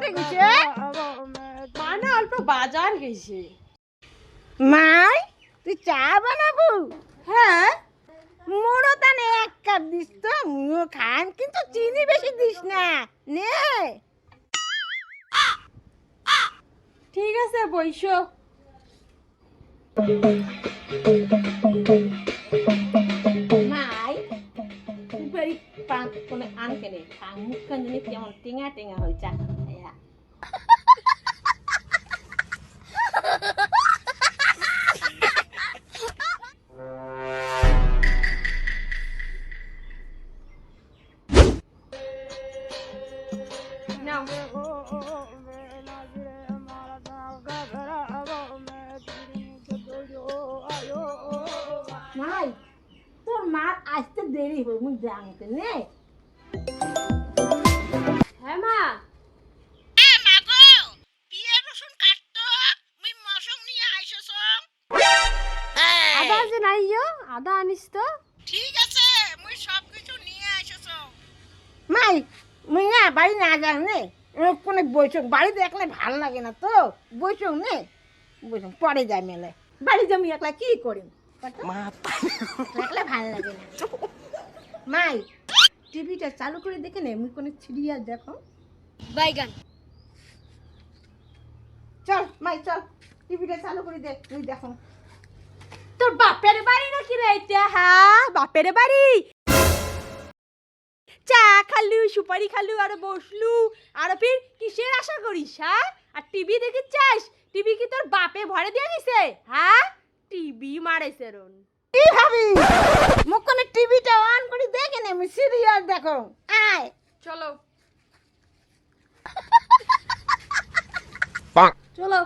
কোনে গেছে? মা না অল্প বাজার গেছে। মাই তুই চা বানাবো? হ্যাঁ মোড়ো তানে 1 কাপ দিস তো, মুও খান, কিন্তু চিনি বেশি দিস না। নে ঠিক আছে বইসো। মাই তুই বাড়ি পান কোনে আন কেনে খাং মুখখান জানি কেমন টেঙা টেঙা হয়ে চা খাইয়া। নাও মাই তোর মার আসতে দেরি হই মুই জানতে নে। হ্যাঁ মা আদা যে নাই আদা আনিস তো। ঠিক আছে মুই সব কিছু নিয়ে আইছস। মাই মুই না বাড়ি না যাই নে, কোনে বইছং বাড়িতে একলা ভাল লাগে না তো, বইছং নে, বইছং পরে যাই মেলে। বাড়ি যামি একলা কি করিম একলা ভাল লাগে না। মাই টিভিটা চালু করে দেখে নে, মুই কোনে সিরিয়াল দেখো। বাইগান চল মাই চল, টিভিটা চালু করে দে, মুই দেখো। তোর বাপের বাড়ি নাকি রে এটা? হ্যাঁ বাপের বাড়ি। চা খালু সুপারি খালু আর বসলু আর ফির কিসের আশা করিস? হ্যাঁ আর টিভি দেখি চাস? টিভি কি তোর বাপে ভরে দিয়ে গেছে? হ্যাঁ টিভি মারেছে রন। কি ভাবি মুখ কোনে টিভিটা অন করে দেখে নে, মুই সিরিয়াল দেখো। আয় চলো চলো।